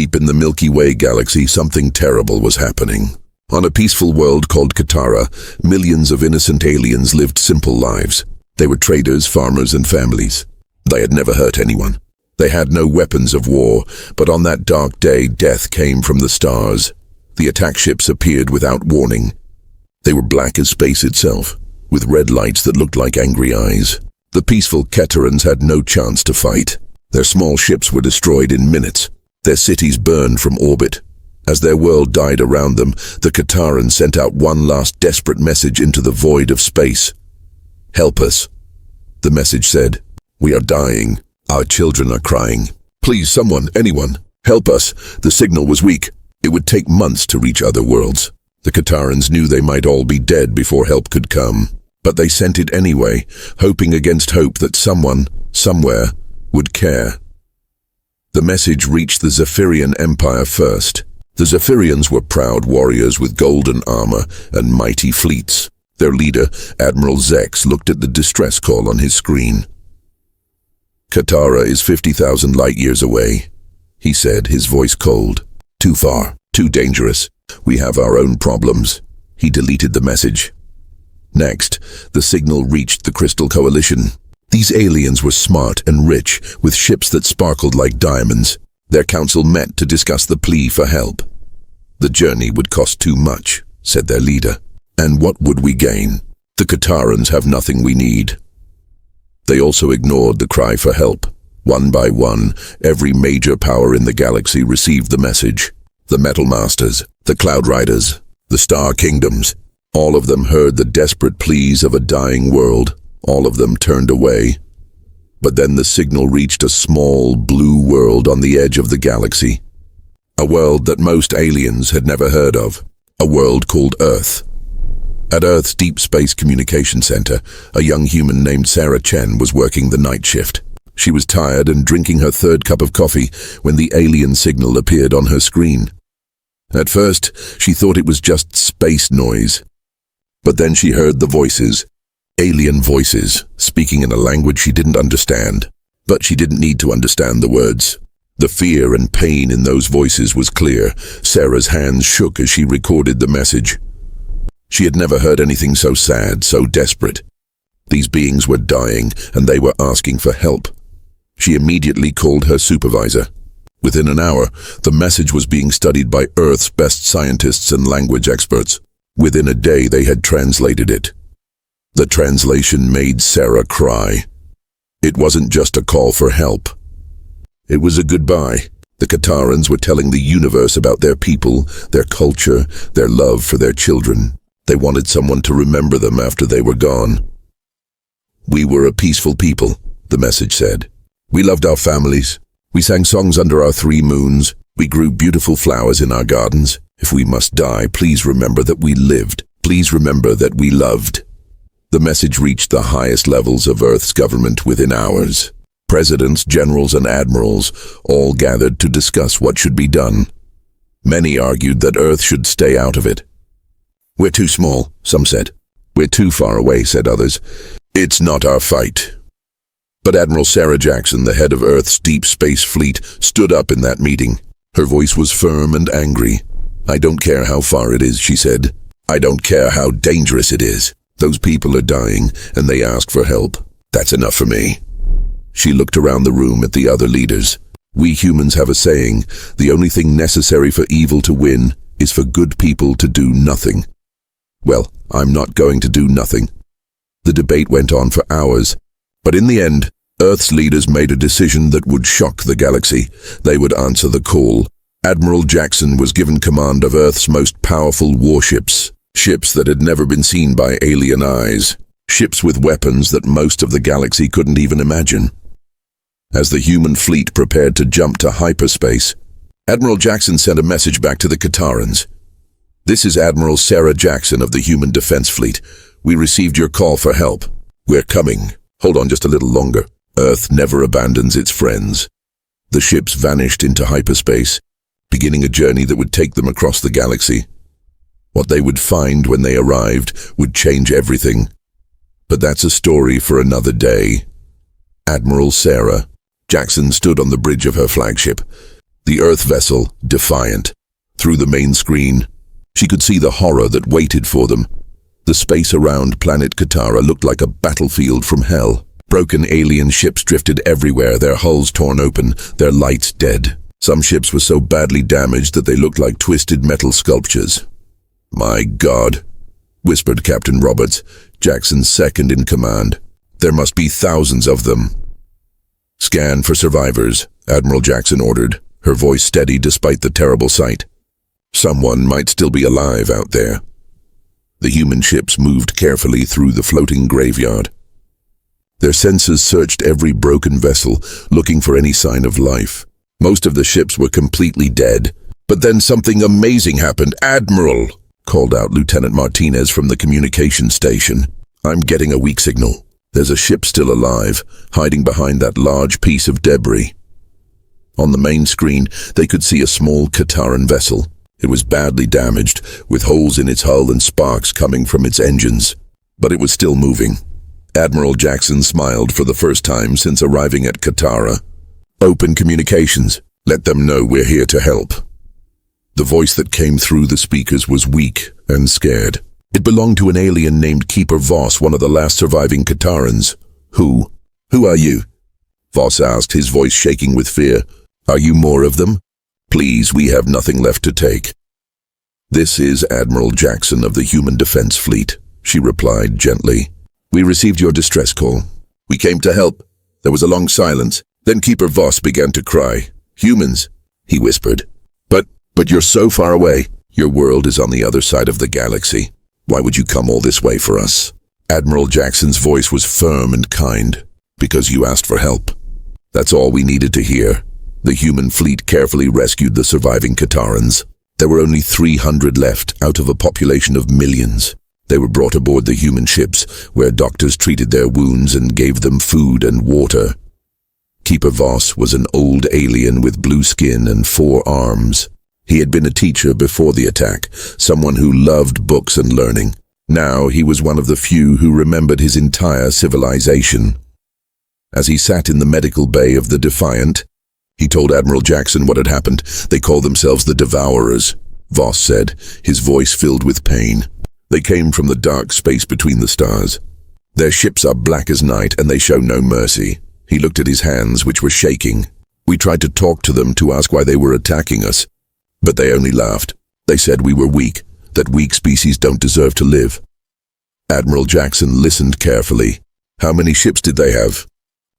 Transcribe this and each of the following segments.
Deep in the Milky Way galaxy, something terrible was happening. On a peaceful world called Katara, millions of innocent aliens lived simple lives. They were traders, farmers, and families. They had never hurt anyone. They had no weapons of war, but on that dark day, death came from the stars. The attack ships appeared without warning. They were black as space itself, with red lights that looked like angry eyes. The peaceful Keterans had no chance to fight. Their small ships were destroyed in minutes. Their cities burned from orbit. As their world died around them, the Katarans sent out one last desperate message into the void of space. "Help us." The message said, "We are dying. Our children are crying. Please, someone, anyone, help us." The signal was weak. It would take months to reach other worlds. The Katarans knew they might all be dead before help could come. But they sent it anyway, hoping against hope that someone, somewhere, would care. The message reached the Zephyrian Empire first. The Zephyrians were proud warriors with golden armor and mighty fleets. Their leader, Admiral Zex, looked at the distress call on his screen. "Katara is 50,000 light-years away," he said, his voice cold. "Too far, too dangerous. We have our own problems." He deleted the message. Next, the signal reached the Crystal Coalition. These aliens were smart and rich, with ships that sparkled like diamonds. Their council met to discuss the plea for help. "The journey would cost too much," said their leader. "And what would we gain? The Katarans have nothing we need." They also ignored the cry for help. One by one, every major power in the galaxy received the message. The Metal Masters, the Cloud Riders, the Star Kingdoms. All of them heard the desperate pleas of a dying world. All of them turned away. But then the signal reached a small, blue world on the edge of the galaxy. A world that most aliens had never heard of. A world called Earth. At Earth's Deep Space Communication Center, a young human named Sarah Chen was working the night shift. She was tired and drinking her third cup of coffee when the alien signal appeared on her screen. At first, she thought it was just space noise. But then she heard the voices. Alien voices, speaking in a language she didn't understand. But she didn't need to understand the words. The fear and pain in those voices was clear. Sarah's hands shook as she recorded the message. She had never heard anything so sad, so desperate. These beings were dying, and they were asking for help. She immediately called her supervisor. Within an hour, the message was being studied by Earth's best scientists and language experts. Within a day, they had translated it. The translation made Sarah cry. It wasn't just a call for help. It was a goodbye. The Katarans were telling the universe about their people, their culture, their love for their children. They wanted someone to remember them after they were gone. "We were a peaceful people," the message said. "We loved our families. We sang songs under our 3 moons. We grew beautiful flowers in our gardens. If we must die, please remember that we lived. Please remember that we loved." The message reached the highest levels of Earth's government within hours. Presidents, generals, and admirals all gathered to discuss what should be done. Many argued that Earth should stay out of it. "We're too small," some said. "We're too far away," said others. "It's not our fight." But Admiral Sarah Jackson, the head of Earth's Deep Space Fleet, stood up in that meeting. Her voice was firm and angry. "I don't care how far it is," she said. "I don't care how dangerous it is. Those people are dying, and they ask for help. That's enough for me." She looked around the room at the other leaders. "We humans have a saying, the only thing necessary for evil to win is for good people to do nothing. Well, I'm not going to do nothing." The debate went on for hours, but in the end, Earth's leaders made a decision that would shock the galaxy. They would answer the call. Admiral Jackson was given command of Earth's most powerful warships, ships that had never been seen by alien eyes, ships with weapons that most of the galaxy couldn't even imagine. As the human fleet prepared to jump to hyperspace, Admiral Jackson sent a message back to the Katarans. "This is Admiral Sarah Jackson of the Human Defense Fleet. We received your call for help. We're coming. Hold on just a little longer. Earth never abandons its friends." The ships vanished into hyperspace, beginning a journey that would take them across the galaxy. What they would find when they arrived would change everything. But that's a story for another day. Admiral Sarah Jackson stood on the bridge of her flagship. The Earth vessel, defiant. Through the main screen, she could see the horror that waited for them. The space around planet Katara looked like a battlefield from hell. Broken alien ships drifted everywhere, their hulls torn open, their lights dead. Some ships were so badly damaged that they looked like twisted metal sculptures. "My God," whispered Captain Roberts, Jackson's second in command. "There must be thousands of them." "Scan for survivors," Admiral Jackson ordered, her voice steady despite the terrible sight. Someone might still be alive out there. The human ships moved carefully through the floating graveyard. Their sensors searched every broken vessel, looking for any sign of life. Most of the ships were completely dead. But then something amazing happened. "Admiral!" called out Lieutenant Martinez from the communication station. "I'm getting a weak signal. There's a ship still alive, hiding behind that large piece of debris." On the main screen, they could see a small Kataran vessel. It was badly damaged, with holes in its hull and sparks coming from its engines. But it was still moving. Admiral Jackson smiled for the first time since arriving at Katara. "Open communications. Let them know we're here to help." The voice that came through the speakers was weak and scared. It belonged to an alien named Keeper Voss, one of the last surviving Katarans. Who are you?" Voss asked, his voice shaking with fear. "Are you more of them? Please, we have nothing left to take." "This is Admiral Jackson of the Human Defense Fleet," she replied gently. "We received your distress call. We came to help." There was a long silence. Then Keeper Voss began to cry. "Humans," he whispered. But you're so far away. Your world is on the other side of the galaxy. Why would you come all this way for us?" Admiral Jackson's voice was firm and kind. "Because you asked for help. That's all we needed to hear." The human fleet carefully rescued the surviving Katarans. There were only 300 left out of a population of millions. They were brought aboard the human ships, where doctors treated their wounds and gave them food and water. Keeper Voss was an old alien with blue skin and 4 arms. He had been a teacher before the attack, someone who loved books and learning. Now he was one of the few who remembered his entire civilization. As he sat in the medical bay of the Defiant, he told Admiral Jackson what had happened. "They call themselves the Devourers," Voss said, his voice filled with pain. "They came from the dark space between the stars. Their ships are black as night and they show no mercy." He looked at his hands, which were shaking. "We tried to talk to them to ask why they were attacking us. But they only laughed. They said we were weak, that weak species don't deserve to live." Admiral Jackson listened carefully. "How many ships did they have?"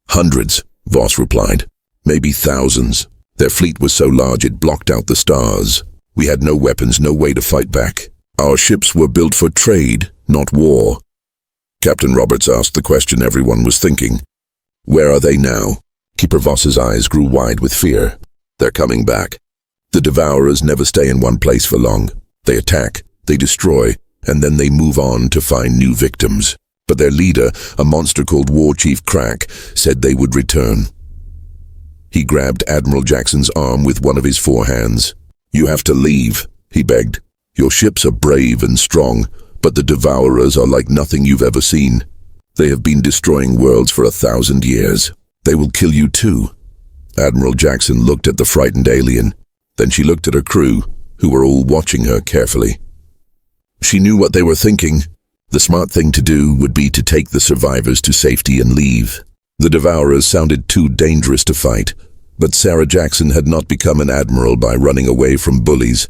"Hundreds," Voss replied. "Maybe thousands. Their fleet was so large it blocked out the stars. We had no weapons, no way to fight back. Our ships were built for trade, not war." Captain Roberts asked the question everyone was thinking. "Where are they now?" Keeper Voss's eyes grew wide with fear. "They're coming back. The Devourers never stay in one place for long. They attack, they destroy, and then they move on to find new victims. But their leader, a monster called War Chief Crack, said they would return." He grabbed Admiral Jackson's arm with one of his 4 hands. "You have to leave," he begged. "Your ships are brave and strong, but the Devourers are like nothing you've ever seen. They have been destroying worlds for 1,000 years. They will kill you too." Admiral Jackson looked at the frightened alien. Then she looked at her crew, who were all watching her carefully. She knew what they were thinking. The smart thing to do would be to take the survivors to safety and leave. The Devourers sounded too dangerous to fight, but Sarah Jackson had not become an admiral by running away from bullies.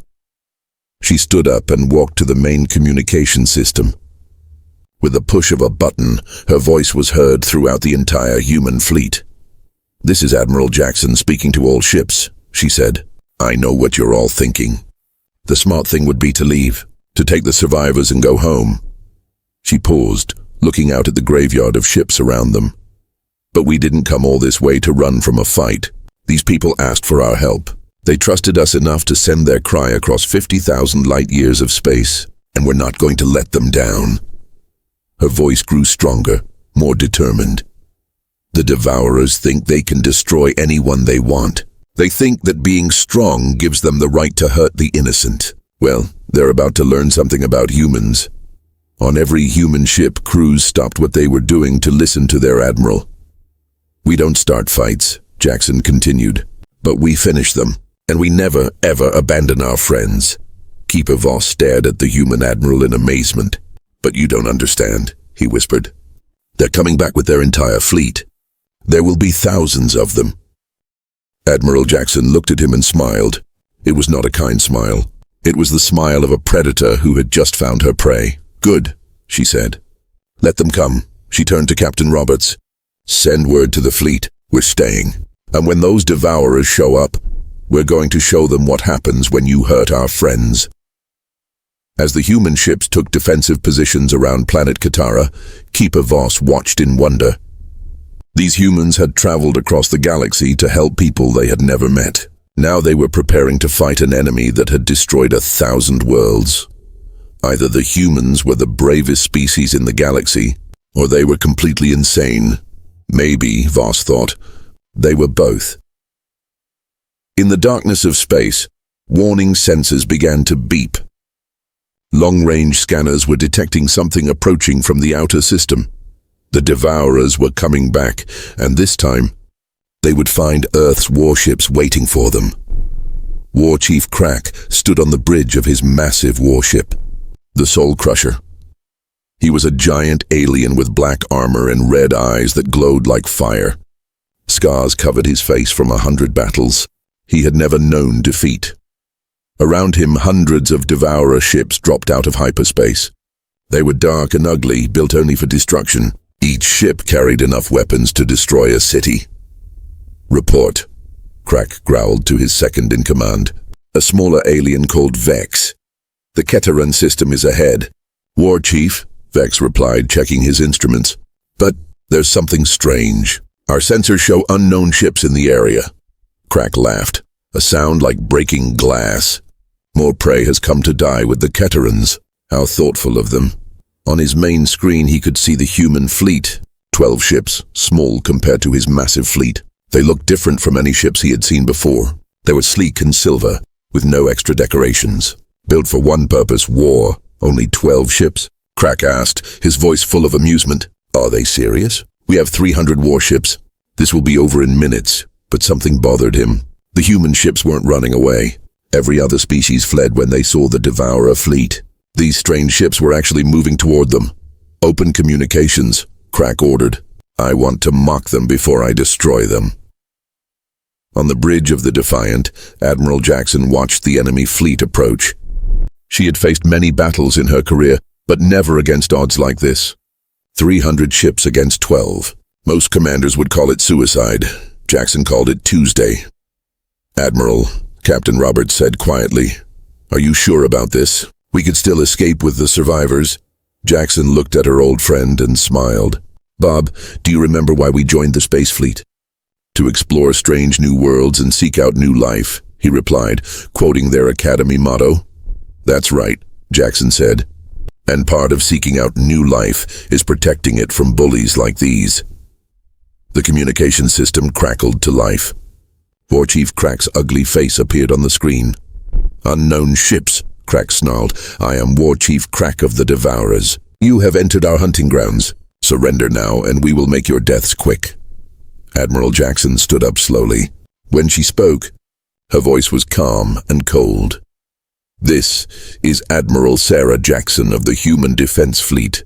She stood up and walked to the main communication system. With a push of a button, her voice was heard throughout the entire human fleet. "This is Admiral Jackson speaking to all ships," she said. "I know what you're all thinking. The smart thing would be to leave, to take the survivors and go home." She paused, looking out at the graveyard of ships around them. "But we didn't come all this way to run from a fight. These people asked for our help. They trusted us enough to send their cry across 50,000 light-years of space, and we're not going to let them down." Her voice grew stronger, more determined. "The Devourers think they can destroy anyone they want. They think that being strong gives them the right to hurt the innocent. Well, they're about to learn something about humans." On every human ship, crews stopped what they were doing to listen to their admiral. "We don't start fights," Jackson continued, "but we finish them. And we never, ever abandon our friends. Keeper Voss stared at the human admiral in amazement. But you don't understand, he whispered. They're coming back with their entire fleet. There will be thousands of them. Admiral Jackson looked at him and smiled. It was not a kind smile. It was the smile of a predator who had just found her prey. Good, she said. Let them come. She turned to Captain Roberts. Send word to the fleet. We're staying. And when those devourers show up, we're going to show them what happens when you hurt our friends. As the human ships took defensive positions around planet Katara, Keeper Voss watched in wonder. These humans had traveled across the galaxy to help people they had never met. Now they were preparing to fight an enemy that had destroyed 1,000 worlds. Either the humans were the bravest species in the galaxy, or they were completely insane. Maybe, Voss thought, they were both. In the darkness of space, warning sensors began to beep. Long-range scanners were detecting something approaching from the outer system. The Devourers were coming back, and this time, they would find Earth's warships waiting for them. War Chief Crack stood on the bridge of his massive warship, the Soul Crusher. He was a giant alien with black armor and red eyes that glowed like fire. Scars covered his face from 100 battles. He had never known defeat. Around him, hundreds of Devourer ships dropped out of hyperspace. They were dark and ugly, built only for destruction. Each ship carried enough weapons to destroy a city. Report, Crack growled to his second-in-command, a smaller alien called Vex. The Keteran system is ahead. War Chief, Vex replied, checking his instruments. But there's something strange. Our sensors show unknown ships in the area. Crack laughed, a sound like breaking glass. More prey has come to die with the Keterans. How thoughtful of them. On his main screen he could see the human fleet. 12 ships, small compared to his massive fleet. They looked different from any ships he had seen before. They were sleek and silver, with no extra decorations. Built for one purpose, war. Only 12 ships? Crack asked, his voice full of amusement. Are they serious? We have 300 warships. This will be over in minutes. But something bothered him. The human ships weren't running away. Every other species fled when they saw the Devourer fleet. These strange ships were actually moving toward them. Open communications, Crack ordered. I want to mock them before I destroy them. On the bridge of the Defiant, Admiral Jackson watched the enemy fleet approach. She had faced many battles in her career, but never against odds like this. 300 ships against 12. Most commanders would call it suicide. Jackson called it Tuesday. Admiral, Captain Roberts said quietly, are you sure about this? We could still escape with the survivors. Jackson looked at her old friend and smiled. Bob, do you remember why we joined the space fleet? To explore strange new worlds and seek out new life, he replied, quoting their academy motto. That's right, Jackson said. And part of seeking out new life is protecting it from bullies like these. The communication system crackled to life. War Chief Crack's ugly face appeared on the screen. Unknown ships, Crack snarled. I am War Chief Crack of the Devourers. You have entered our hunting grounds. Surrender now, and we will make your deaths quick. Admiral Jackson stood up slowly. When she spoke, her voice was calm and cold. This is Admiral Sarah Jackson of the Human Defense Fleet.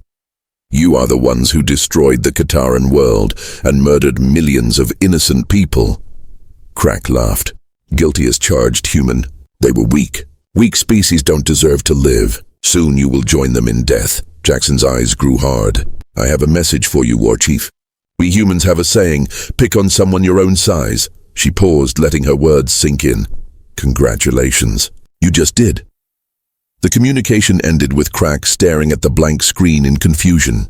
You are the ones who destroyed the Kataran world and murdered millions of innocent people. Crack laughed. Guilty as charged human. They were weak. Weak species don't deserve to live. Soon you will join them in death. Jackson's eyes grew hard. I have a message for you, War Chief. We humans have a saying, pick on someone your own size. She paused, letting her words sink in. Congratulations. You just did. The communication ended with Crack staring at the blank screen in confusion.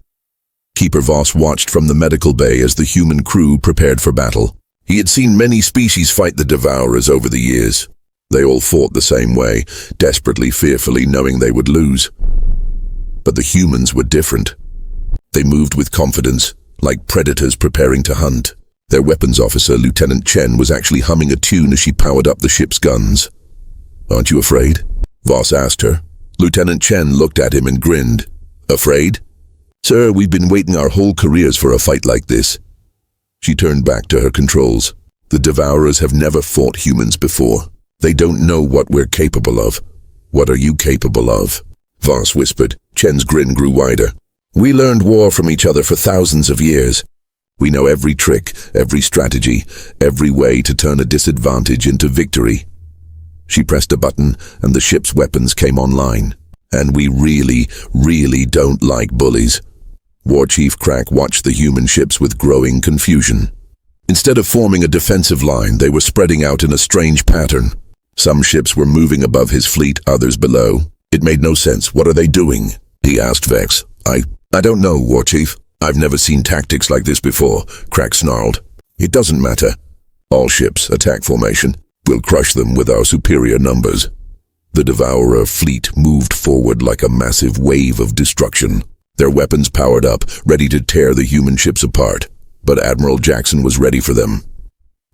Keeper Voss watched from the medical bay as the human crew prepared for battle. He had seen many species fight the Devourers over the years. They all fought the same way, desperately, fearfully, knowing they would lose. But the humans were different. They moved with confidence, like predators preparing to hunt. Their weapons officer, Lieutenant Chen, was actually humming a tune as she powered up the ship's guns. Aren't you afraid? Voss asked her. Lieutenant Chen looked at him and grinned. Afraid? Sir, we've been waiting our whole careers for a fight like this. She turned back to her controls. The Devourers have never fought humans before. They don't know what we're capable of. What are you capable of? Voss whispered. Chen's grin grew wider. We learned war from each other for thousands of years. We know every trick, every strategy, every way to turn a disadvantage into victory. She pressed a button, and the ship's weapons came online. And we really don't like bullies. War Chief Crack watched the human ships with growing confusion. Instead of forming a defensive line, they were spreading out in a strange pattern. Some ships were moving above his fleet, others below. It made no sense. What are they doing? He asked Vex. I don't know, War Chief. I've never seen tactics like this before, Crack snarled. It doesn't matter. All ships, attack formation. We'll crush them with our superior numbers. The Devourer fleet moved forward like a massive wave of destruction. Their weapons powered up, ready to tear the human ships apart. But Admiral Jackson was ready for them.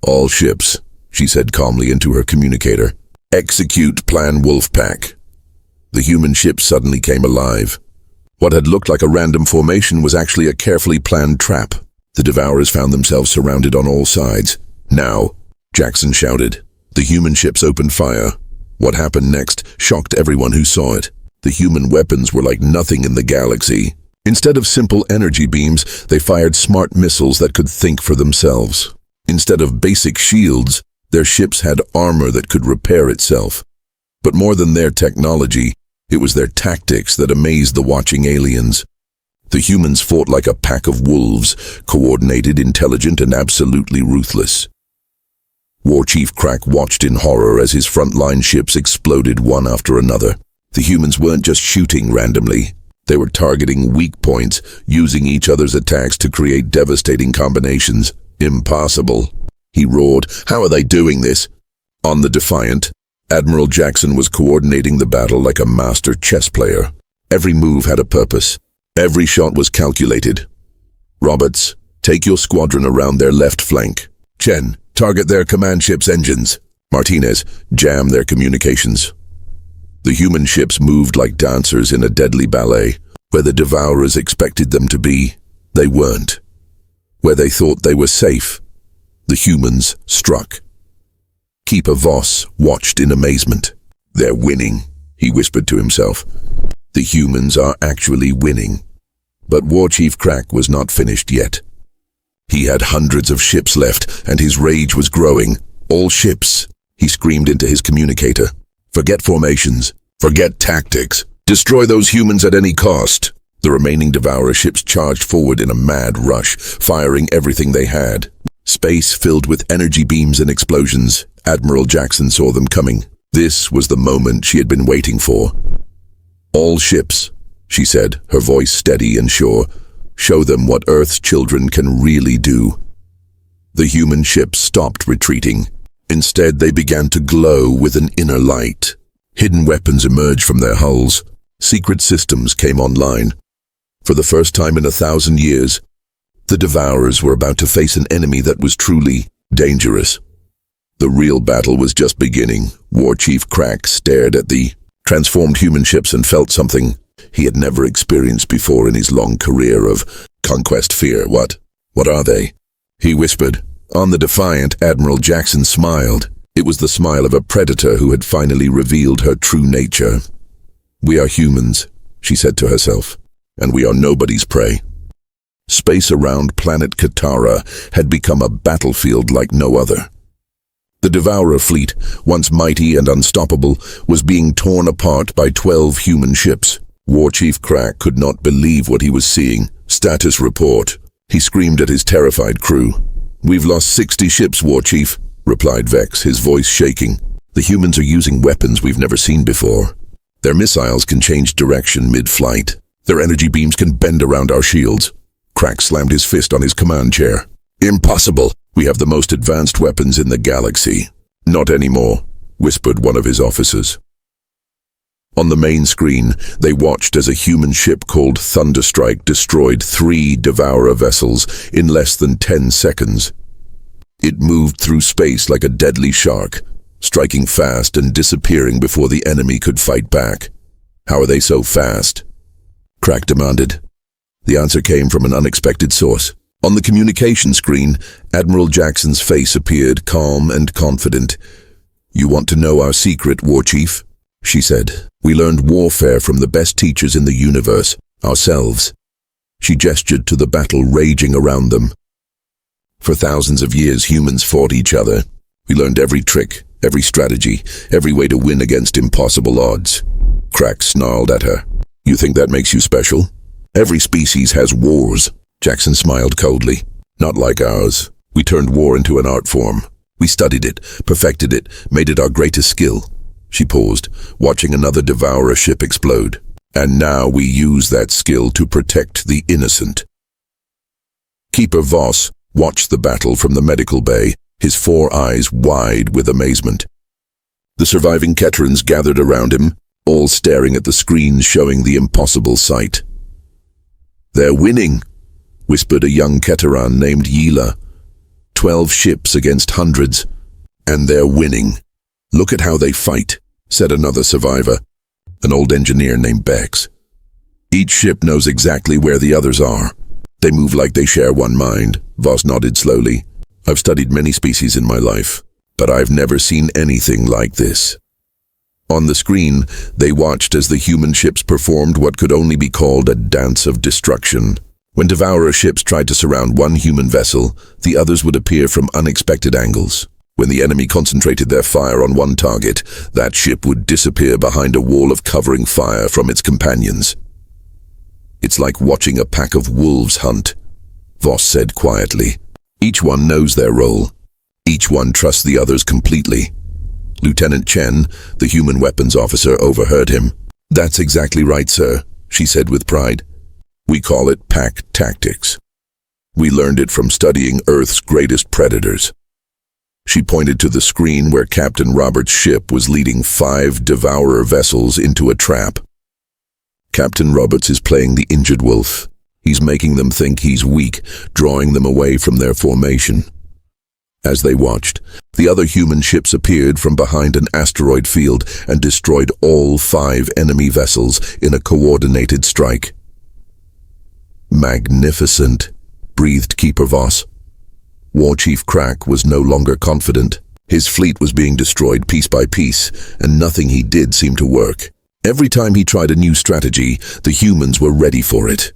All ships, she said calmly into her communicator. Execute Plan Wolfpack. The human ships suddenly came alive. What had looked like a random formation was actually a carefully planned trap. The Devourers found themselves surrounded on all sides. Now, Jackson shouted. The human ships opened fire. What happened next shocked everyone who saw it. The human weapons were like nothing in the galaxy. Instead of simple energy beams, they fired smart missiles that could think for themselves. Instead of basic shields, their ships had armor that could repair itself. But more than their technology, it was their tactics that amazed the watching aliens. The humans fought like a pack of wolves, coordinated, intelligent, and absolutely ruthless. War Chief Crack watched in horror as his frontline ships exploded one after another. The humans weren't just shooting randomly. They were targeting weak points, using each other's attacks to create devastating combinations. Impossible. He roared. How are they doing this? On the Defiant, Admiral Jackson was coordinating the battle like a master chess player. Every move had a purpose. Every shot was calculated. Roberts, take your squadron around their left flank. Chen, target their command ship's engines. Martinez, jam their communications. The human ships moved like dancers in a deadly ballet. Where the Devourers expected them to be, they weren't. Where they thought they were safe, the humans struck. Keeper Voss watched in amazement. They're winning, he whispered to himself. The humans are actually winning. But War Chief Crack was not finished yet. He had hundreds of ships left, and his rage was growing. All ships, he screamed into his communicator. Forget formations. Forget tactics. Destroy those humans at any cost. The remaining Devourer ships charged forward in a mad rush, firing everything they had. Space filled with energy beams and explosions. Admiral Jackson saw them coming. This was the moment she had been waiting for. All ships, she said, her voice steady and sure. Show them what Earth's children can really do. The human ships stopped retreating. Instead, they began to glow with an inner light. Hidden weapons emerged from their hulls. Secret systems came online. For the first time in 1,000 years, the Devourers were about to face an enemy that was truly dangerous. The real battle was just beginning. War Chief Crack stared at the transformed human ships and felt something he had never experienced before in his long career of conquest fear. What are they? He whispered. On the Defiant, Admiral Jackson smiled. It was the smile of a predator who had finally revealed her true nature. We are humans, she said to herself, and we are nobody's prey. Space around planet Katara had become a battlefield like no other. The Devourer fleet, once mighty and unstoppable, was being torn apart by 12 human ships. War Chief Crack could not believe what he was seeing. Status report. He screamed at his terrified crew. We've lost 60 ships, War Chief, replied Vex, his voice shaking. The humans are using weapons we've never seen before. Their missiles can change direction mid-flight. Their energy beams can bend around our shields. Crack slammed his fist on his command chair. Impossible! We have the most advanced weapons in the galaxy. Not anymore, whispered one of his officers. On the main screen, they watched as a human ship called Thunderstrike destroyed 3 Devourer vessels in less than 10 seconds. It moved through space like a deadly shark, striking fast and disappearing before the enemy could fight back. How are they so fast? Crack demanded. The answer came from an unexpected source. On the communication screen, Admiral Jackson's face appeared calm and confident. "You want to know our secret, War Chief?" she said. "We learned warfare from the best teachers in the universe, ourselves." She gestured to the battle raging around them. "For thousands of years, humans fought each other. We learned every trick, every strategy, every way to win against impossible odds." Crack snarled at her. "You think that makes you special? Every species has wars." Jackson smiled coldly. "Not like ours. We turned war into an art form. We studied it, perfected it, made it our greatest skill." She paused, watching another Devourer ship explode. "And now we use that skill to protect the innocent." Keeper Voss watched the battle from the medical bay, his 4 eyes wide with amazement. The surviving Keterans gathered around him, all staring at the screens showing the impossible sight. "They're winning," whispered a young Keteran named Yila. 12 ships against hundreds, and they're winning. "Look at how they fight," said another survivor, an old engineer named Bex. "Each ship knows exactly where the others are. They move like they share one mind." Voss nodded slowly. "I've studied many species in my life, but I've never seen anything like this." On the screen, they watched as the human ships performed what could only be called a dance of destruction. When Devourer ships tried to surround one human vessel, the others would appear from unexpected angles. When the enemy concentrated their fire on one target, that ship would disappear behind a wall of covering fire from its companions. "It's like watching a pack of wolves hunt," Voss said quietly. "Each one knows their role. Each one trusts the others completely." Lieutenant Chen, the human weapons officer, overheard him. "That's exactly right, sir," she said with pride. "We call it pack tactics. We learned it from studying Earth's greatest predators." She pointed to the screen where Captain Roberts' ship was leading 5 Devourer vessels into a trap. "Captain Roberts is playing the injured wolf. He's making them think he's weak, drawing them away from their formation." As they watched, the other human ships appeared from behind an asteroid field and destroyed all 5 enemy vessels in a coordinated strike. "Magnificent," breathed Keeper Voss. War Chief Crack was no longer confident. His fleet was being destroyed piece by piece, and nothing he did seemed to work. Every time he tried a new strategy, the humans were ready for it.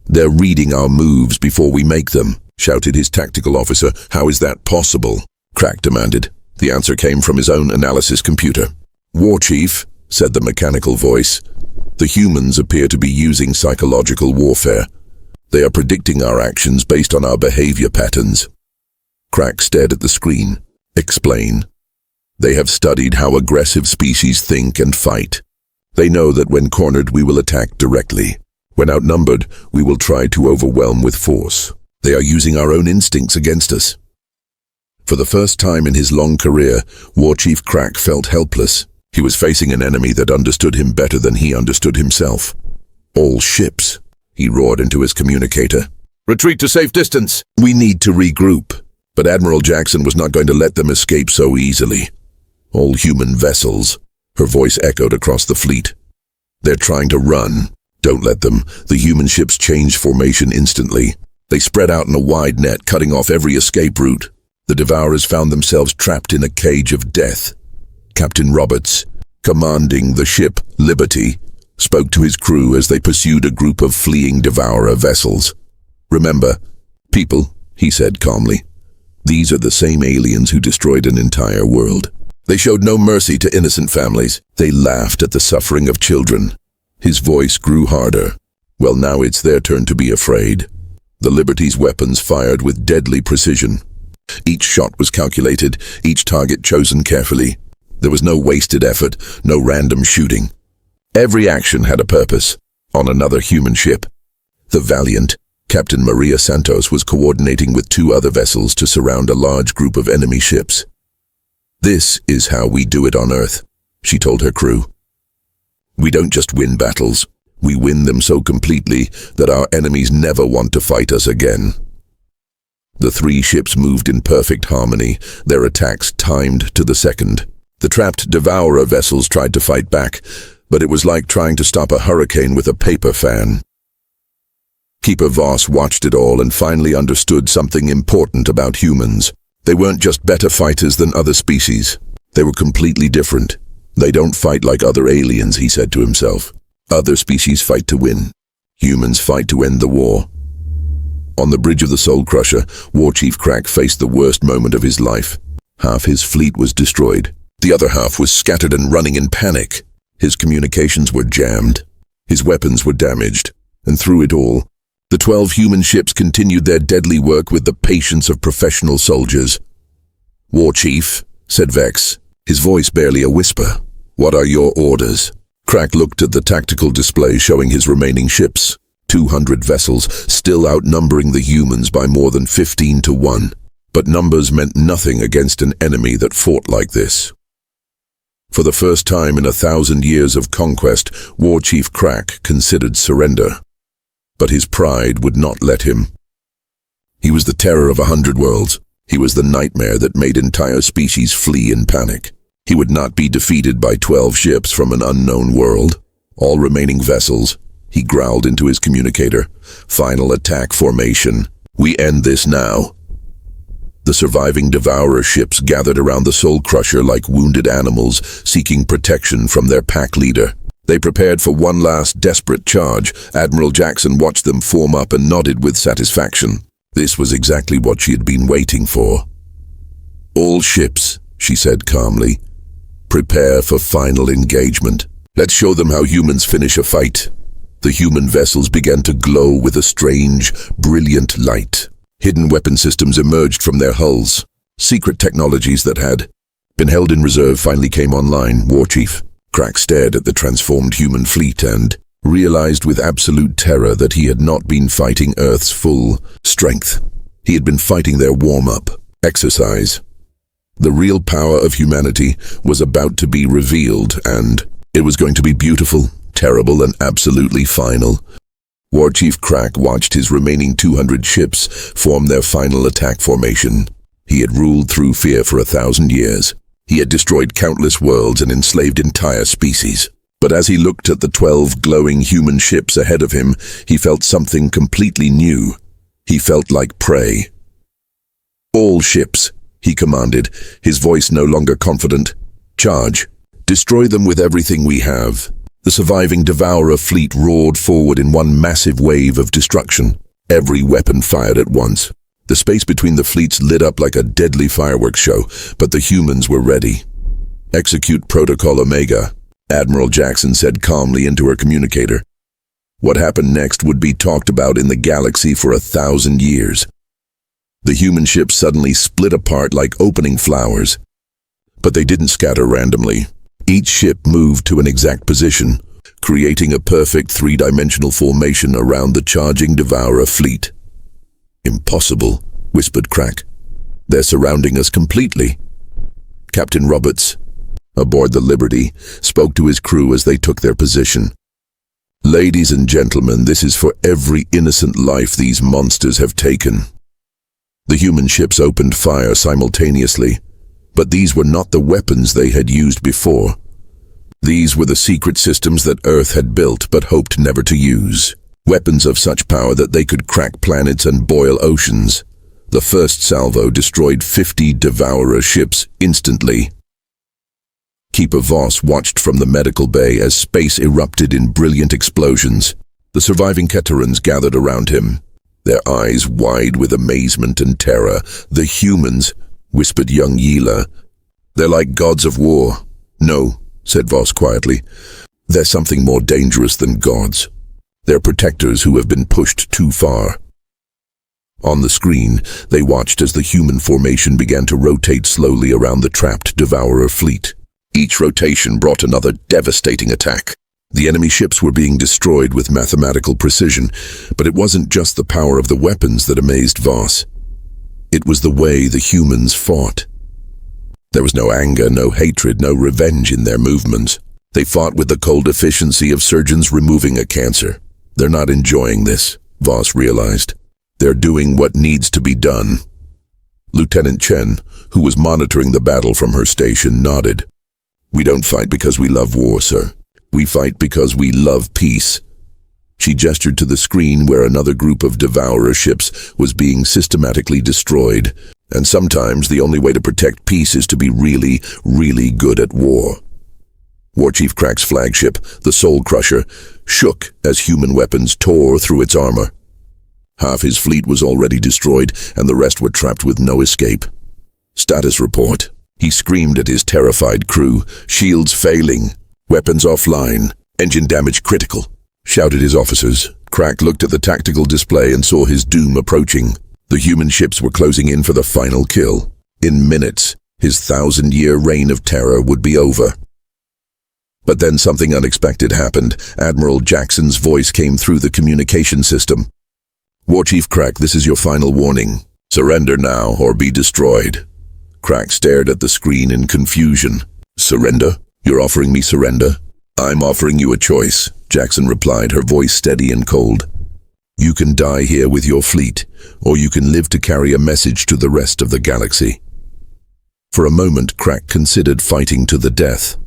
"They're reading our moves before we make them," shouted his tactical officer. "How is that possible?" Crack demanded. The answer came from his own analysis computer. "War Chief," said the mechanical voice, "the humans appear to be using psychological warfare. They are predicting our actions based on our behavior patterns." Crack stared at the screen. "Explain." "They have studied how aggressive species think and fight. They know that when cornered we will attack directly. When outnumbered, we will try to overwhelm with force. They are using our own instincts against us." For the first time in his long career, War Chief Crack felt helpless. He was facing an enemy that understood him better than he understood himself. "All ships," he roared into his communicator. "Retreat to safe distance. We need to regroup." But Admiral Jackson was not going to let them escape so easily. "All human vessels," her voice echoed across the fleet. "They're trying to run. Don't let them." The human ships changed formation instantly. They spread out in a wide net, cutting off every escape route. The Devourers found themselves trapped in a cage of death. Captain Roberts, commanding the ship Liberty, spoke to his crew as they pursued a group of fleeing Devourer vessels. "Remember, people," he said calmly, "these are the same aliens who destroyed an entire world. They showed no mercy to innocent families. They laughed at the suffering of children." His voice grew harder. "Well, now it's their turn to be afraid." The Liberty's weapons fired with deadly precision. Each shot was calculated, each target chosen carefully. There was no wasted effort, no random shooting. Every action had a purpose. On another human ship, the Valiant, Captain Maria Santos was coordinating with 2 other vessels to surround a large group of enemy ships. "This is how we do it on Earth," she told her crew. "We don't just win battles, we win them so completely that our enemies never want to fight us again." The 3 ships moved in perfect harmony, their attacks timed to the second. The trapped Devourer vessels tried to fight back, but it was like trying to stop a hurricane with a paper fan. Keeper Voss watched it all and finally understood something important about humans. They weren't just better fighters than other species. They were completely different. They don't fight like other aliens, he said to himself. Other species fight to win. Humans fight to end the war. On the bridge of the Soul Crusher, War Chief Crack faced the worst moment of his life. Half his fleet was destroyed. The other half was scattered and running in panic. His communications were jammed. His weapons were damaged. And through it all, the 12 human ships continued their deadly work with the patience of professional soldiers. "War Chief," said Vex, his voice barely a whisper, "what are your orders?" Crack looked at the tactical display showing his remaining ships. 200 vessels, still outnumbering the humans by more than 15 to 1. But numbers meant nothing against an enemy that fought like this. For the first time in 1,000 years of conquest, War Chief Crack considered surrender. But his pride would not let him. He was the terror of 100 worlds. He was the nightmare that made entire species flee in panic. He would not be defeated by 12 ships from an unknown world. All remaining vessels, he growled into his communicator. Final attack formation. We end this now. The surviving Devourer ships gathered around the Soul Crusher like wounded animals, seeking protection from their pack leader. They prepared for one last desperate charge. Admiral Jackson watched them form up and nodded with satisfaction. This was exactly what she had been waiting for. "All ships," she said calmly, "prepare for final engagement. Let's show them how humans finish a fight." The human vessels began to glow with a strange, brilliant light. Hidden weapon systems emerged from their hulls. Secret technologies that had been held in reserve finally came online. War Chief Crack stared at the transformed human fleet and realized with absolute terror that he had not been fighting Earth's full strength. He had been fighting their warm-up exercise. The real power of humanity was about to be revealed, and it was going to be beautiful, terrible, and absolutely final. War Chief Crack watched his remaining 200 ships form their final attack formation. He had ruled through fear for 1,000 years. He had destroyed countless worlds and enslaved entire species. But as he looked at the 12 glowing human ships ahead of him, he felt something completely new. He felt like prey. "All ships," he commanded, his voice no longer confident. "Charge. Destroy them with everything we have." The surviving Devourer fleet roared forward in one massive wave of destruction. Every weapon fired at once. The space between the fleets lit up like a deadly fireworks show, but the humans were ready. "Execute Protocol Omega," Admiral Jackson said calmly into her communicator. What happened next would be talked about in the galaxy for 1,000 years. The human ships suddenly split apart like opening flowers. But they didn't scatter randomly. Each ship moved to an exact position, creating a perfect three-dimensional formation around the charging Devourer fleet. "Impossible," whispered Crack. "They're surrounding us completely." Captain Roberts, aboard the Liberty, spoke to his crew as they took their position. "Ladies and gentlemen, this is for every innocent life these monsters have taken." The human ships opened fire simultaneously, but these were not the weapons they had used before. These were the secret systems that Earth had built but hoped never to use. Weapons of such power that they could crack planets and boil oceans. The first salvo destroyed 50 Devourer ships instantly. Keeper Voss watched from the medical bay as space erupted in brilliant explosions. The surviving Keterans gathered around him, their eyes wide with amazement and terror. "The humans," whispered young Yila. "They're like gods of war." "No," said Voss quietly. "They're something more dangerous than gods. They're protectors who have been pushed too far." On the screen, they watched as the human formation began to rotate slowly around the trapped Devourer fleet. Each rotation brought another devastating attack. The enemy ships were being destroyed with mathematical precision, but it wasn't just the power of the weapons that amazed Voss. It was the way the humans fought. There was no anger, no hatred, no revenge in their movements. They fought with the cold efficiency of surgeons removing a cancer. "They're not enjoying this," Voss realized. "They're doing what needs to be done." Lieutenant Chen, who was monitoring the battle from her station, nodded. "We don't fight because we love war, sir. We fight because we love peace." She gestured to the screen where another group of Devourer ships was being systematically destroyed. And sometimes the only way to protect peace is to be really, really good at war. Warchief Crack's flagship, the Soul Crusher, shook as human weapons tore through its armor. Half his fleet was already destroyed, and the rest were trapped with no escape. Status report. He screamed at his terrified crew, shields failing, weapons offline, engine damage critical. Shouted his officers. Crack looked at the tactical display and saw his doom approaching. The human ships were closing in for the final kill. In minutes, his 1,000-year reign of terror would be over. But then something unexpected happened. Admiral Jackson's voice came through the communication system. Warchief Crack, this is your final warning. Surrender now or be destroyed. Crack stared at the screen in confusion. Surrender? You're offering me surrender? I'm offering you a choice, Jackson replied, her voice steady and cold. You can die here with your fleet, or you can live to carry a message to the rest of the galaxy. For a moment, Crack considered fighting to the death.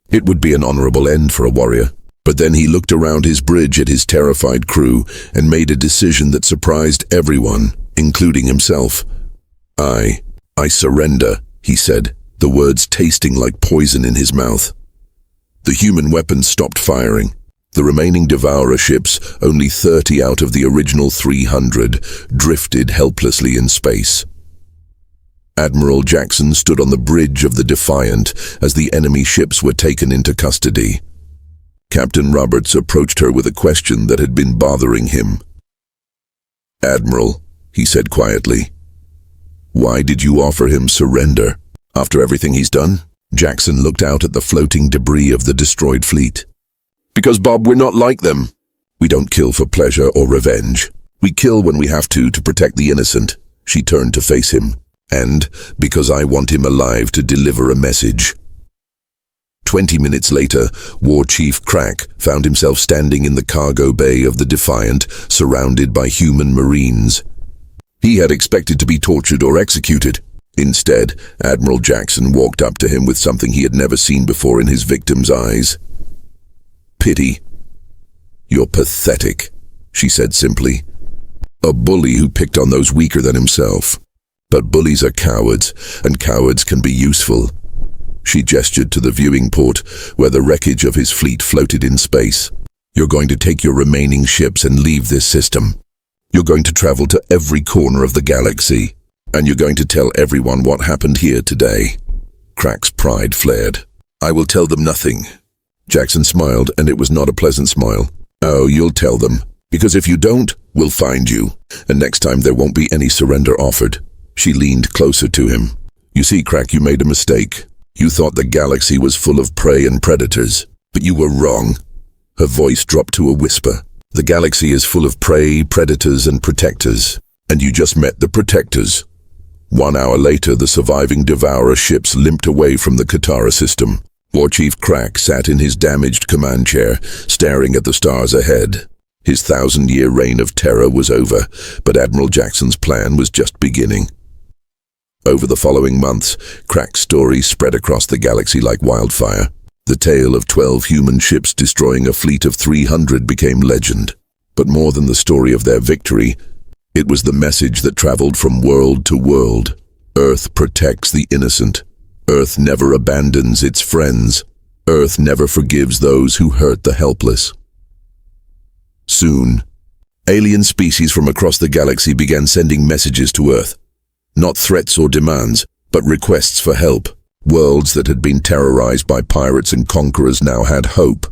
It would be an honorable end for a warrior, but then he looked around his bridge at his terrified crew and made a decision that surprised everyone, including himself. I surrender, he said, the words tasting like poison in his mouth. The human weapons stopped firing. The remaining Devourer ships, only 30 out of the original 300, drifted helplessly in space. Admiral Jackson stood on the bridge of the Defiant as the enemy ships were taken into custody. Captain Roberts approached her with a question that had been bothering him. Admiral, he said quietly, why did you offer him surrender? After everything he's done? Jackson looked out at the floating debris of the destroyed fleet. Because, Bob, we're not like them. We don't kill for pleasure or revenge. We kill when we have to protect the innocent. She turned to face him. And because I want him alive to deliver a message. 20 minutes later, War Chief Crack found himself standing in the cargo bay of the Defiant, surrounded by human marines. He had expected to be tortured or executed. Instead, Admiral Jackson walked up to him with something he had never seen before in his victim's eyes. Pity. You're pathetic, she said simply. A bully who picked on those weaker than himself. But bullies are cowards, and cowards can be useful. She gestured to the viewing port, where the wreckage of his fleet floated in space. You're going to take your remaining ships and leave this system. You're going to travel to every corner of the galaxy, and you're going to tell everyone what happened here today. Crack's pride flared. I will tell them nothing. Jackson smiled, and it was not a pleasant smile. Oh, you'll tell them, because if you don't, we'll find you, and next time there won't be any surrender offered. She leaned closer to him. You see, Crack, you made a mistake. You thought the galaxy was full of prey and predators, but you were wrong. Her voice dropped to a whisper. The galaxy is full of prey, predators, and protectors, and you just met the protectors. 1 hour later, the surviving Devourer ships limped away from the Katara system. Warchief Crack sat in his damaged command chair, staring at the stars ahead. His 1,000-year reign of terror was over, but Admiral Jackson's plan was just beginning. Over the following months, Crack's story spread across the galaxy like wildfire. The tale of 12 human ships destroying a fleet of 300 became legend. But more than the story of their victory, it was the message that traveled from world to world. Earth protects the innocent. Earth never abandons its friends. Earth never forgives those who hurt the helpless. Soon, alien species from across the galaxy began sending messages to Earth. Not threats or demands, but requests for help. Worlds that had been terrorized by pirates and conquerors now had hope.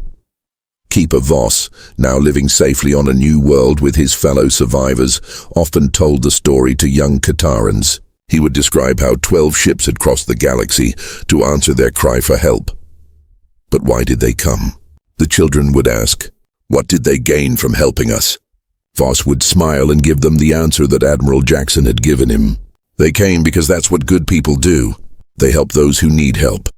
Keeper Voss, now living safely on a new world with his fellow survivors, often told the story to young Katarans. He would describe how 12 ships had crossed the galaxy to answer their cry for help. But why did they come? The children would ask. What did they gain from helping us? Voss would smile and give them the answer that Admiral Jackson had given him. They came because that's what good people do. They help those who need help.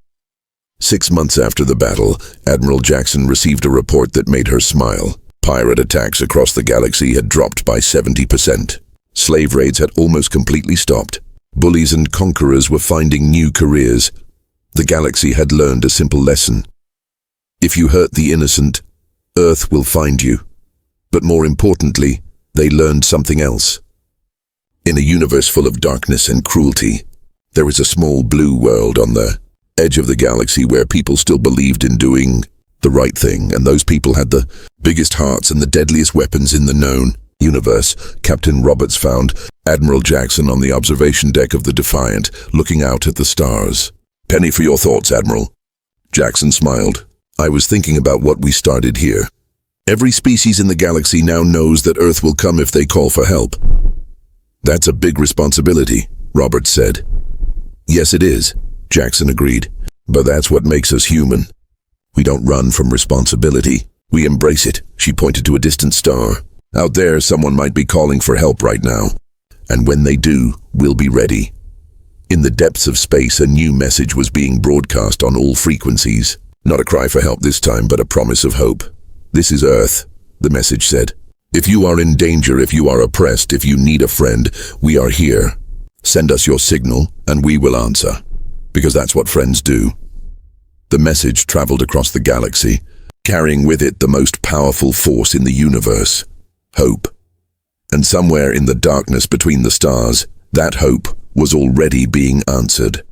6 months after the battle, Admiral Jackson received a report that made her smile. Pirate attacks across the galaxy had dropped by 70%. Slave raids had almost completely stopped. Bullies and conquerors were finding new careers. The galaxy had learned a simple lesson. If you hurt the innocent, Earth will find you. But more importantly, they learned something else. In a universe full of darkness and cruelty, there is a small blue world on the edge of the galaxy where people still believed in doing the right thing, and those people had the biggest hearts and the deadliest weapons in the known universe. Captain Roberts found Admiral Jackson on the observation deck of the Defiant, looking out at the stars. "Penny for your thoughts, Admiral." Jackson smiled. "I was thinking about what we started here. Every species in the galaxy now knows that Earth will come if they call for help." "That's a big responsibility," Roberts said. "Yes, it is," Jackson agreed. "But that's what makes us human. We don't run from responsibility. We embrace it." She pointed to a distant star. "Out there, someone might be calling for help right now. And when they do, we'll be ready." In the depths of space, a new message was being broadcast on all frequencies. Not a cry for help this time, but a promise of hope. "This is Earth," the message said. "If you are in danger, if you are oppressed, if you need a friend, we are here. Send us your signal, and we will answer. Because that's what friends do." The message traveled across the galaxy, carrying with it the most powerful force in the universe: hope. And somewhere in the darkness between the stars, that hope was already being answered.